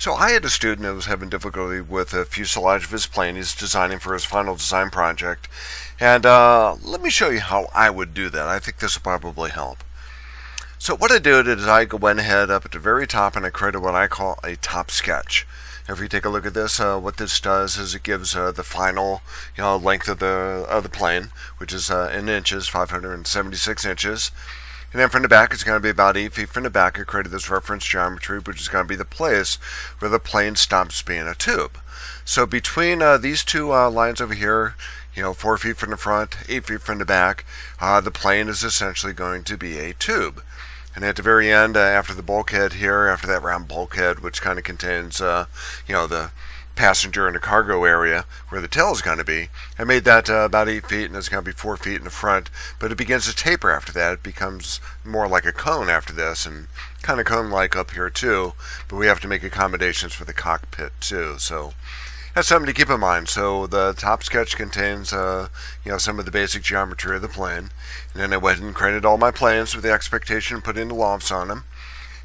So I had a student that was having difficulty with a fuselage of his plane. He's designing for his final design project. And let me show you how I would do that. I think this will probably help. So what I did is I went ahead up at the very top and I created what I call a top sketch. If you take a look at this, what this does is it gives the final length of the plane, which is in inches, 576 inches. And then from the back, it's going to be about 8 feet from the back. I created this reference geometry, which is going to be the place where the plane stops being a tube. So between these two lines over here, 4 feet from the front, 8 feet from the back, the plane is essentially going to be a tube. And at the very end, after the bulkhead here, after that round bulkhead, which kind of contains, the passenger and the cargo area where the tail is going to be, I made that about 8 feet, and it's going to be 4 feet in the front. But it begins to taper after that. It becomes more like a cone after this, and kind of cone-like up here too. But we have to make accommodations for the cockpit too. So that's something to keep in mind. So the top sketch contains, some of the basic geometry of the plane. And then I went and created all my planes with the expectation of putting the lofts on them.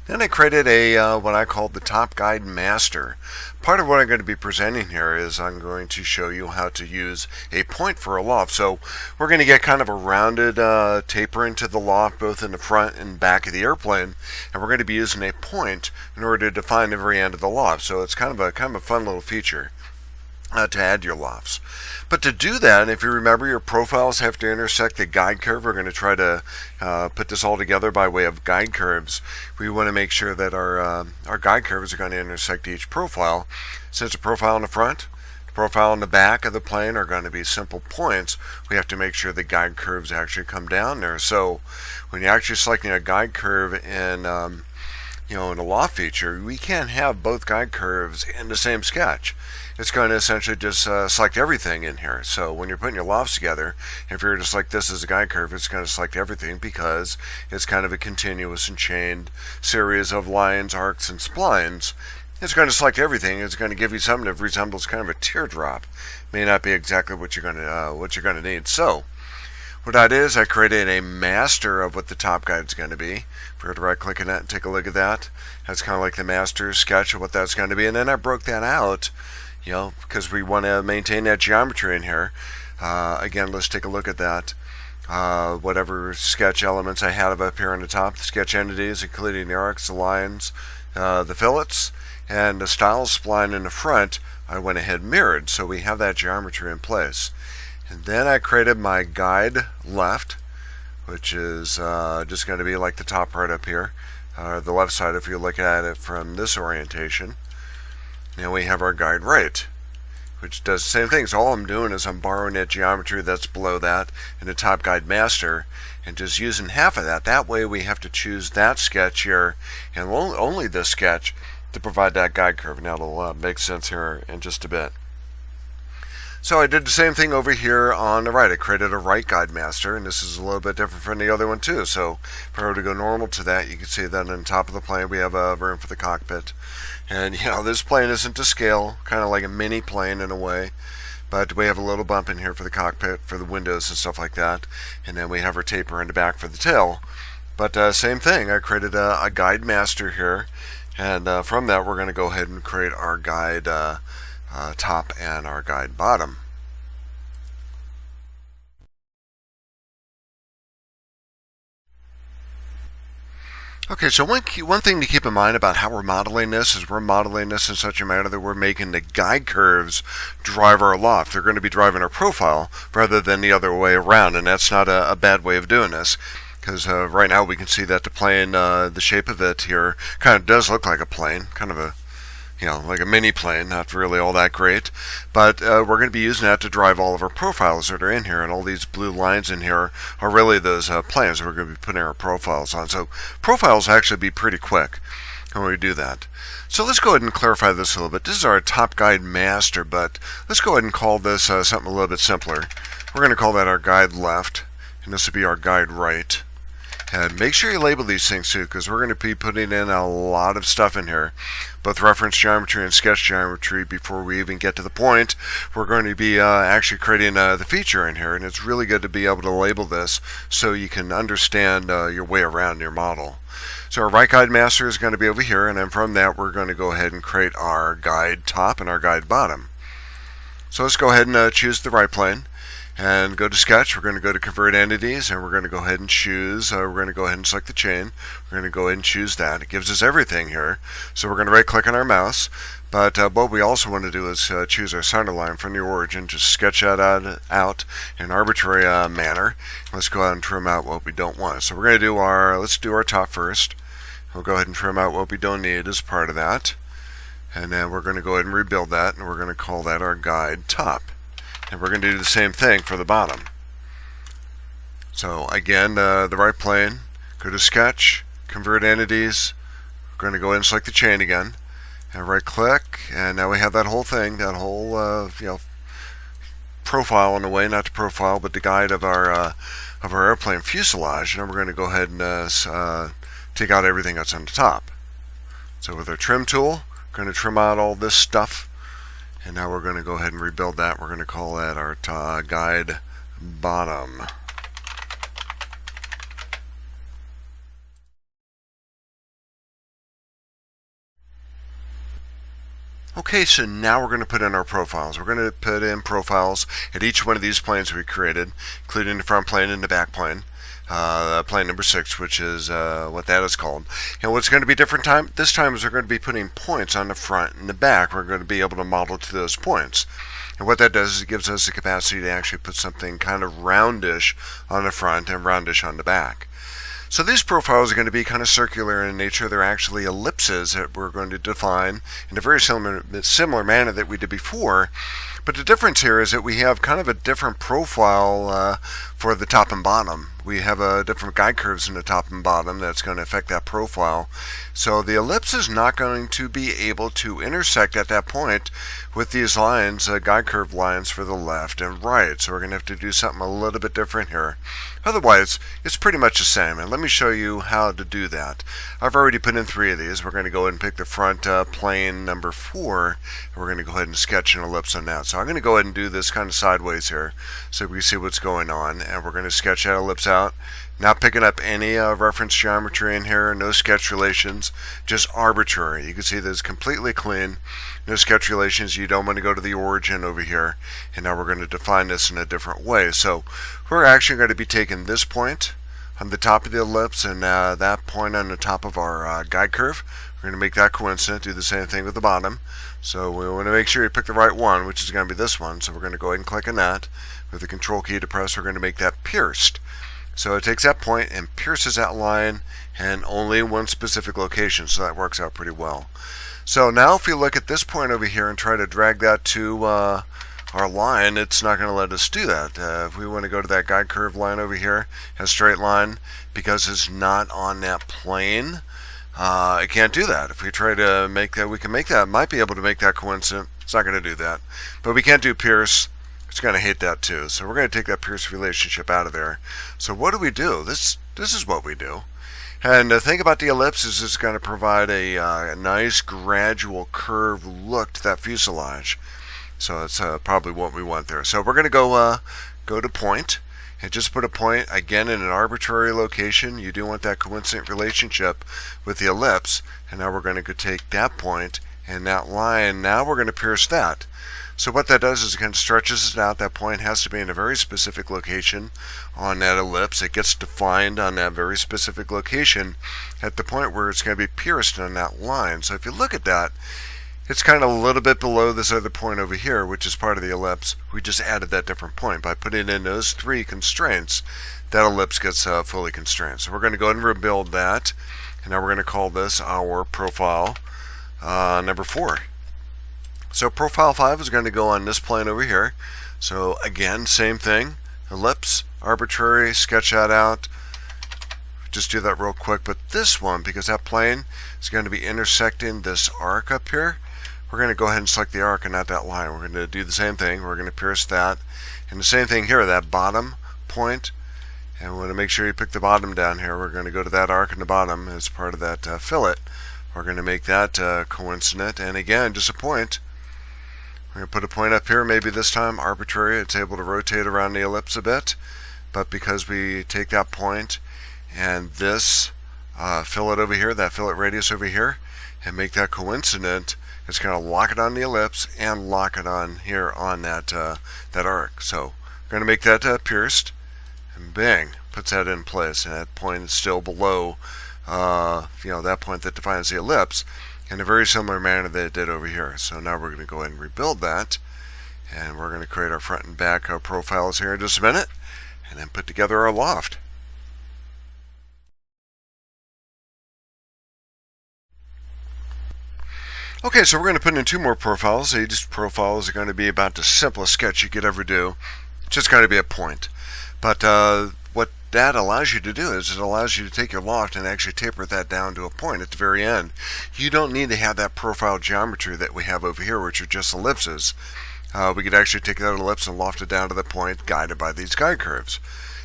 Then I created a what I called the Top Guide Master. Part of what I'm going to be presenting here is I'm going to show you how to use a point for a loft. So we're going to get kind of a rounded taper into the loft, both in the front and back of the airplane, and we're going to be using a point in order to define the very end of the loft. So it's kind of a fun little feature to add your lofts. But to do that, if you remember, your profiles have to intersect the guide curve. We're going to try to put this all together by way of guide curves. We want to make sure that our guide curves are going to intersect each profile. Since the profile in the front, the profile in the back of the plane are going to be simple points, we have to make sure the guide curves actually come down there. So when you're actually selecting a guide curve in in a loft feature, we can't have both guide curves in the same sketch. It's going to essentially just select everything in here. So when you're putting your lofts together, if you're just like this as a guide curve, it's going to select everything because it's kind of a continuous and chained series of lines, arcs, and splines. It's going to select everything. It's going to give you something that resembles kind of a teardrop. May not be exactly what you're going to need. So what that is, I created a master of what the top guide is going to be. If we were to right click on that and take a look at that, that's kind of like the master sketch of what that's going to be. And then I broke that out, because we want to maintain that geometry in here. Again, let's take a look at that. Whatever sketch elements I had up here on the top, the sketch entities, including the arcs, the lines, the fillets, and the style spline in the front, I went ahead and mirrored. So we have that geometry in place. And then I created my guide left, which is just going to be like the top part up here, the left side if you look at it from this orientation. Now we have our guide right, which does the same thing. So all I'm doing is I'm borrowing that geometry that's below that in the top guide master and just using half of that. That way we have to choose that sketch here and only this sketch to provide that guide curve. Now it'll make sense here in just a bit. So I did the same thing over here on the right. I created a right guide master, and this is a little bit different from the other one too. So if I were to go normal to that, you can see that on top of the plane we have a room for the cockpit. And this plane isn't to scale, kind of like a mini plane in a way. But we have a little bump in here for the cockpit, for the windows and stuff like that. And then we have our taper in the back for the tail. But same thing, I created a guide master here. And from that we're going to go ahead and create our guide top and our guide bottom. Okay, so one thing to keep in mind about how we're modeling this is we're modeling this in such a manner that we're making the guide curves drive our loft. They're going to be driving our profile rather than the other way around, and that's not a bad way of doing this. Because right now we can see that the plane, the shape of it here kind of does look like a plane, kind of a like a mini plane, not really all that great. But we're going to be using that to drive all of our profiles that are in here, and all these blue lines in here are really those planes we're going to be putting our profiles on. So profiles actually be pretty quick when we do that. So let's go ahead and clarify this a little bit. This is our top guide master, but let's go ahead and call this something a little bit simpler. We're going to call that our guide left, and this will be our guide right. And make sure you label these things too, because we're going to be putting in a lot of stuff in here, both reference geometry and sketch geometry, before we even get to the point we're going to be actually creating the feature in here. And it's really good to be able to label this so you can understand your way around your model. So our right guide master is going to be over here, and then from that we're going to go ahead and create our guide top and our guide bottom. So let's go ahead and choose the right plane and go to sketch. We're going to go to convert entities, and we're going to go ahead and choose, we're going to go ahead and select the chain. We're going to go ahead and choose that. It gives us everything here. So we're going to right click on our mouse, but what we also want to do is choose our center line from the origin. Just sketch that out in an arbitrary manner. Let's go ahead and trim out what we don't want. So we're going to do let's do our top first. We'll go ahead and trim out what we don't need as part of that. And then we're going to go ahead and rebuild that, and we're going to call that our guide top. And we're going to do the same thing for the bottom. So again, the right plane, go to sketch, convert entities. We're going to go ahead and select the chain again, and right click, and now we have that whole thing, that whole profile in a way, not the profile, but the guide of our airplane fuselage. And then we're going to go ahead and take out everything that's on the top. So with our trim tool, we're going to trim out all this stuff. And now we're going to go ahead and rebuild that. We're going to call that our guide bottom. Okay, so now we're going to put in our profiles. We're going to put in profiles at each one of these planes we created, including the front plane and the back plane. Plane number 6, which is what that is called. And what's going to be different this time is we're going to be putting points on the front and the back. We're going to be able to model to those points. And what that does is it gives us the capacity to actually put something kind of roundish on the front and roundish on the back. So these profiles are going to be kind of circular in nature. They're actually ellipses that we're going to define in a very similar manner that we did before. But the difference here is that we have kind of a different profile for the top and bottom. We have different guide curves in the top and bottom that's going to affect that profile. So the ellipse is not going to be able to intersect at that point with these lines, guide curve lines for the left and right. So we're going to have to do something a little bit different here. Otherwise, it's pretty much the same. And let me show you how to do that. I've already put in 3 of these. We're going to go ahead and pick the front plane number 4. And we're going to go ahead and sketch an ellipse on that. So I'm going to go ahead and do this kind of sideways here so we can see what's going on. And we're going to sketch that ellipse out. Not picking up any reference geometry in here, no sketch relations, just arbitrary. You can see this is completely clean, no sketch relations. You don't want to go to the origin over here. And now we're going to define this in a different way. So we're actually going to be taking this point on the top of the ellipse and that point on the top of our guide curve. We're going to make that coincident, do the same thing with the bottom. So we want to make sure you pick the right one, which is going to be this one. So we're going to go ahead and click on that. With the control key to press, we're going to make that pierced. So it takes that point and pierces that line, and only one specific location, so that works out pretty well. So now if you look at this point over here and try to drag that to our line, it's not going to let us do that. If we want to go to that guide curve line over here, a straight line, because it's not on that plane, it can't do that. If we try to make that, we can make that, might be able to make that coincident. It's not going to do that. But we can't do pierce. It's going to hate that too. So we're going to take that pierce relationship out of there. So what do we do? This is what we do. And the thing about the ellipse is it's going to provide a nice gradual curved look to that fuselage. So it's probably what we want there. So we're going to go to point and just put a point again in an arbitrary location. You do want that coincident relationship with the ellipse. And now we're going to go take that point and that line. Now we're going to pierce that. So what that does is it kind of stretches it out. That point has to be in a very specific location on that ellipse. It gets defined on that very specific location at the point where it's going to be pierced on that line. So if you look at that, it's kind of a little bit below this other point over here, which is part of the ellipse. We just added that different point. By putting in those 3 constraints, that ellipse gets fully constrained. So we're going to go ahead and rebuild that. And now we're going to call this our profile number 4. So profile 5 is going to go on this plane over here. So again, same thing. Ellipse, arbitrary, sketch that out. Just do that real quick. But this one, because that plane is going to be intersecting this arc up here, we're going to go ahead and select the arc and not that line. We're going to do the same thing. We're going to pierce that. And the same thing here, that bottom point. And we want to make sure you pick the bottom down here. We're going to go to that arc in the bottom as part of that fillet. We're going to make that coincident. And again, just a point. We're going to put a point up here, maybe this time arbitrary. It's able to rotate around the ellipse a bit, but because we take that point and this fillet over here, that fillet radius over here, and make that coincident. It's going to lock it on the ellipse and lock it on here on that arc. So we're going to make that pierced, and bang, puts that in place. And that point is still below, that point that defines the ellipse, in a very similar manner that it did over here. So now we're going to go ahead and rebuild that, and we're going to create our front and back profiles here in just a minute, and then put together our loft. Okay, so we're going to put in 2 more profiles. These profiles are going to be about the simplest sketch you could ever do. It's just going to be a point. But what that allows you to do is it allows you to take your loft and actually taper that down to a point at the very end. You don't need to have that profile geometry that we have over here, which are just ellipses. We could actually take that ellipse and loft it down to the point guided by these guide curves.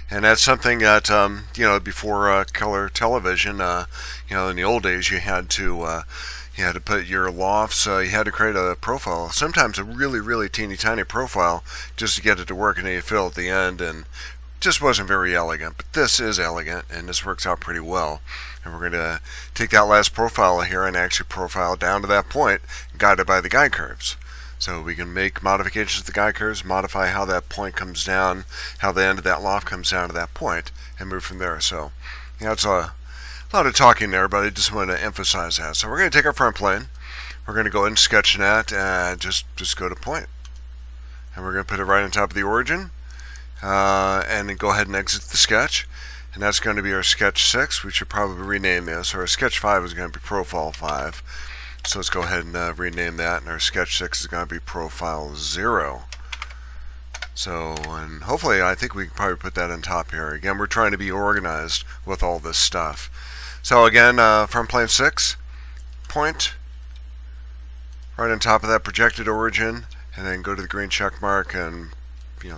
And that's something that, before color television, in the old days, you had to put your lofts, you had to create a profile, sometimes a really, really teeny tiny profile, just to get it to work, and then you fill at the end, and just wasn't very elegant. But this is elegant, and this works out pretty well. And we're going to take that last profile here and actually profile down to that point, guided by the guide curves. So we can make modifications to the guide curves, modify how that point comes down, how the end of that loft comes down to that point, and move from there. So, it's a lot of talking there, but I just want to emphasize that. So we're going to take our front plane. We're going to go ahead and sketch that, and just go to point. And we're going to put it right on top of the origin, and then go ahead and exit the sketch. And that's going to be our sketch 6. We should probably rename this. Or our sketch 5 is going to be profile 5. So let's go ahead and rename that, and our sketch 6 is going to be profile 0. So, and hopefully, I think we can probably put that on top here. Again, we're trying to be organized with all this stuff. So again, front plane 6, point, right on top of that projected origin, and then go to the green check mark, and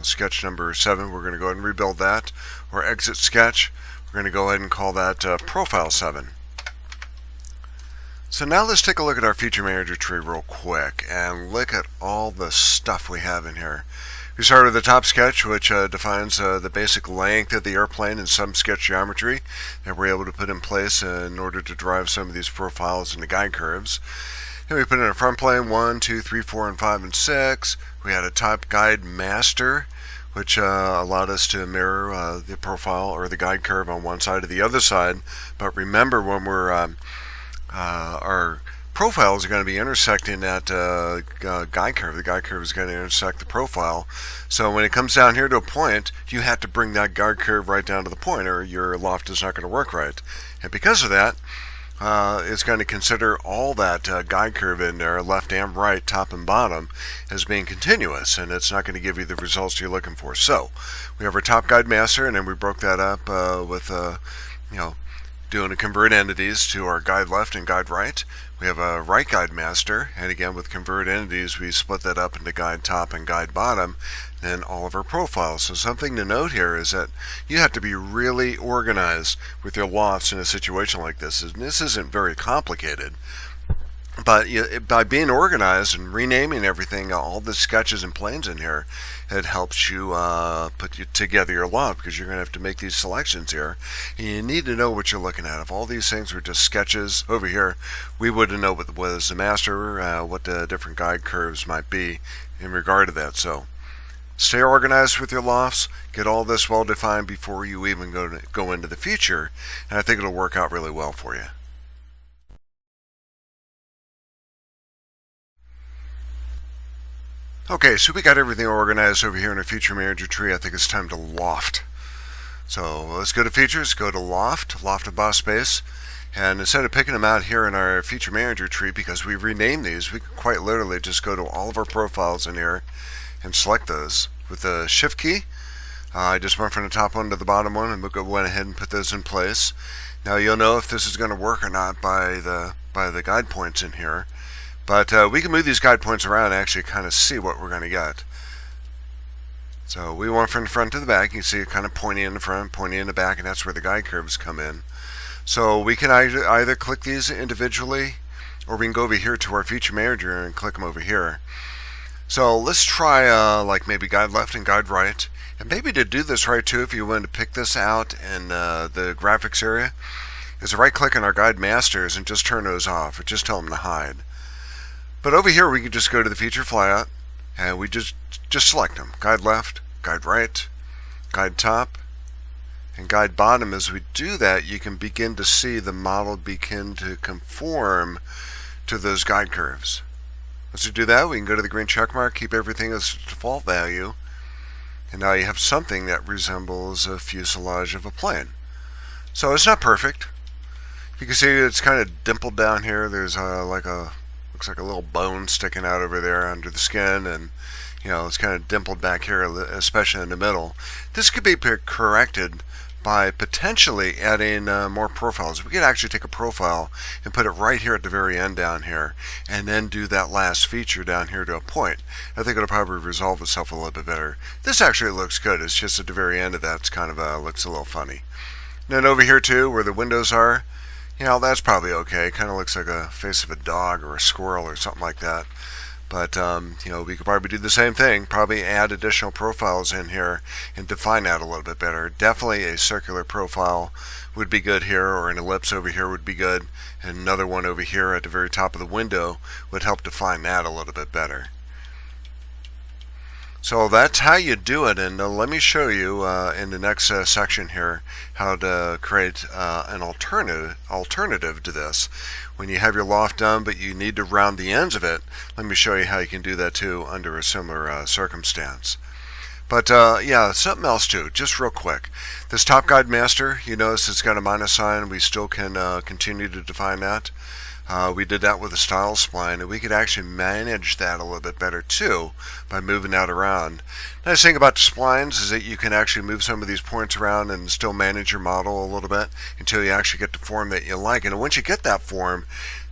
sketch number 7, we're going to go ahead and rebuild that, or exit sketch. We're going to go ahead and call that profile 7. So now let's take a look at our feature manager tree real quick and look at all the stuff we have in here. We start with the top sketch, which defines the basic length of the airplane and some sketch geometry that we're able to put in place in order to drive some of these profiles and the guide curves. And we put in a front plane 1, 2, 3, 4, and 5, and 6. We had a top guide master, which allowed us to mirror the profile or the guide curve on one side or the other side. But remember, when we're our profiles are going to be intersecting that guide curve. The guide curve is going to intersect the profile. So when it comes down here to a point, you have to bring that guide curve right down to the point, or your loft is not going to work right. And because of that, it's going to consider all that guide curve in there, left and right, top and bottom, as being continuous, and it's not going to give you the results you're looking for. So we have our top guide master, and then we broke that up with doing a convert entities to our guide left and guide right. We have a right guide master, and again with convert entities we split that up into guide top and guide bottom, then all of our profiles. So something to note here is that you have to be really organized with your lofts in a situation like this. And this isn't very complicated, but by being organized and renaming everything, all the sketches and planes in here, it helps you put together your loft, because you're going to have to make these selections here. And you need to know what you're looking at. If all these things were just sketches over here, we wouldn't know what was the master, what the different guide curves might be in regard to that. So stay organized with your lofts, get all this well defined before you even go into the future, and I think it'll work out really well for you. Okay, so we got everything organized over here in our feature manager tree. I think it's time to loft. So let's go to features, go to loft, Lofted Boss space, and instead of picking them out here in our feature manager tree, because we renamed these, we can quite literally just go to all of our profiles in here and select those with the shift key. I just went from the top one to the bottom one, and we'll went ahead and put those in place. Now you'll know if this is going to work or not by the guide points in here. But we can move these guide points around and actually kind of see what we're going to get. So we went from the front to the back. You can see it kind of pointing in the front, pointing in the back, and that's where the guide curves come in. So we can either click these individually, or we can go over here to our feature manager and click them over here. So let's try like maybe guide left and guide right. And maybe to do this right too, if you wanted to pick this out in the graphics area, is right click on our guide masters and just turn those off, or just tell them to hide. But over here we can just go to the feature flyout and we just select them. Guide left, guide right, guide top, and guide bottom. As we do that, you can begin to see the model begin to conform to those guide curves. Once we do that, we can go to the green check mark, keep everything as default value, and now you have something that resembles a fuselage of a plane. So it's not perfect. You can see it's kind of dimpled down here. There's looks like a little bone sticking out over there under the skin, and it's kind of dimpled back here, especially in the middle. This could be corrected by potentially adding more profiles. We could actually take a profile and put it right here at the very end down here, and then do that last feature down here to a point. I think it'll probably resolve itself a little bit better. This actually looks good. It's just at the very end of that, it's kind of looks a little funny. And then over here too, where the windows are, that's probably okay. Kind of looks like a face of a dog or a squirrel or something like that. But we could probably do the same thing, probably add additional profiles in here and define that a little bit better. Definitely a circular profile would be good here, or an ellipse over here would be good, and another one over here at the very top of the window would help define that a little bit better. So that's how you do it, and let me show you in the next section here how to create an alternative to this. When you have your loft done but you need to round the ends of it, let me show you how you can do that too under a similar circumstance. But yeah, something else too, just real quick. This top guide master, you notice it's got a minus sign. We still can continue to define that. We did that with the style spline, and we could actually manage that a little bit better too by moving that around. Nice thing about the splines is that you can actually move some of these points around and still manage your model a little bit until you actually get the form that you like. And once you get that form,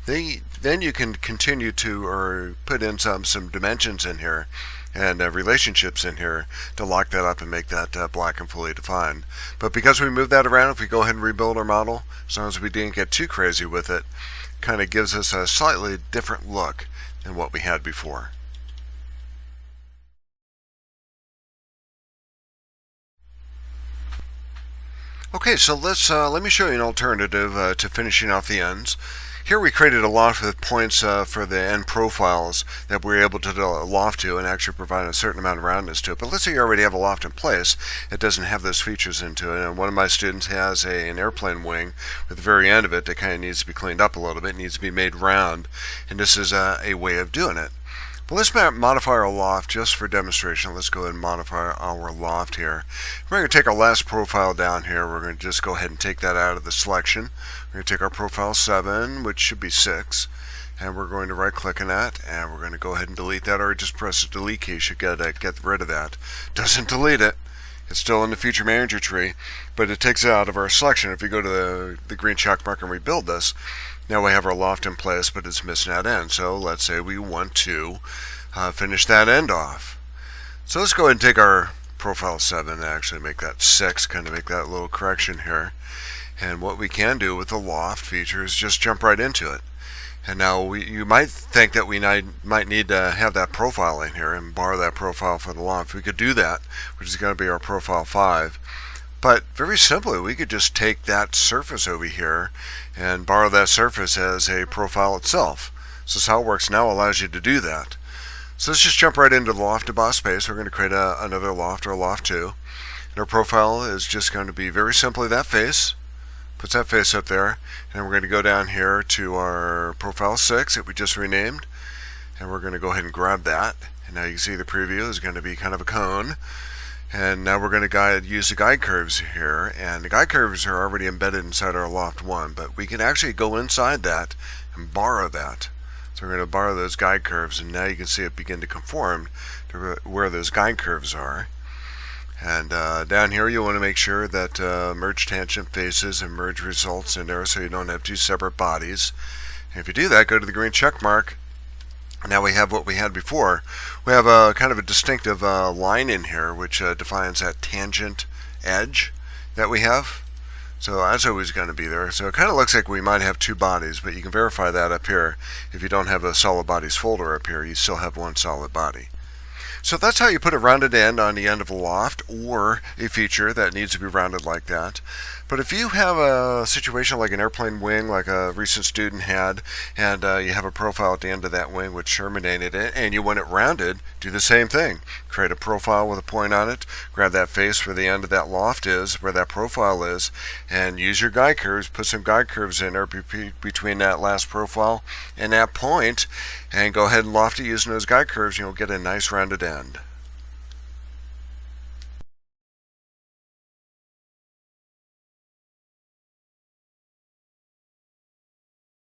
then you can continue to or put in some dimensions in here and relationships in here to lock that up and make that black and fully defined. But because we moved that around, if we go ahead and rebuild our model, as long as we didn't get too crazy with it, kind of gives us a slightly different look than what we had before. Okay, so let me show you an alternative to finishing off the ends. Here we created a loft with points for the end profiles that we're able to loft to and actually provide a certain amount of roundness to it. But let's say you already have a loft in place. It doesn't have those features into it. And one of my students has an airplane wing at the very end of it that kind of needs to be cleaned up a little bit. It needs to be made round. And this is a way of doing it. But let's modify our loft just for demonstration. Let's go ahead and modify our loft here. We're going to take our last profile down here. We're going to just go ahead and take that out of the selection. We're going to take our profile 7, which should be 6, and we're going to right click on that, and we're going to go ahead and delete that, or just press the delete key. You should get rid of that. Doesn't delete it. It's still in the feature manager tree, but it takes it out of our selection. If you go to the green check mark and rebuild this, now we have our loft in place, but it's missing that end. So let's say we want to finish that end off. So let's go ahead and take our profile 7 and actually make that 6, kind of make that little correction here. And what we can do with the loft feature is just jump right into it. And now you might think that we might need to have that profile in here and borrow that profile for the loft. We could do that, which is going to be our profile 5. But very simply, we could just take that surface over here and borrow that surface as a profile itself. So SolidWorks now allows you to do that. So let's just jump right into the Lofted Boss space. We're going to create another loft, or a loft 2. And our profile is just going to be very simply that face. Puts that face up there. And we're going to go down here to our profile 6 that we just renamed. And we're going to go ahead and grab that. And now you can see the preview is going to be kind of a cone. And now we're going to use the guide curves here. And the guide curves are already embedded inside our loft 1. But we can actually go inside that and borrow that. So we're going to borrow those guide curves, and now you can see it begin to conform to where those guide curves are. And down here you want to make sure that merge tangent faces and merge results in there so you don't have two separate bodies. And if you do that, go to the green check mark. Now we have what we had before. We have a kind of a distinctive line in here which defines that tangent edge that we have. So that's always going to be there. So it kind of looks like we might have two bodies, but you can verify that up here. If you don't have a solid bodies folder up here, you still have one solid body. So that's how you put a rounded end on the end of a loft or a feature that needs to be rounded like that. But if you have a situation like an airplane wing, like a recent student had, and you have a profile at the end of that wing which terminated it, and you want it rounded, do the same thing. Create a profile with a point on it, grab that face where the end of that loft is, where that profile is, and use your guide curves, put some guide curves in there between that last profile and that point, and go ahead and loft it using those guide curves, and you'll get a nice rounded end.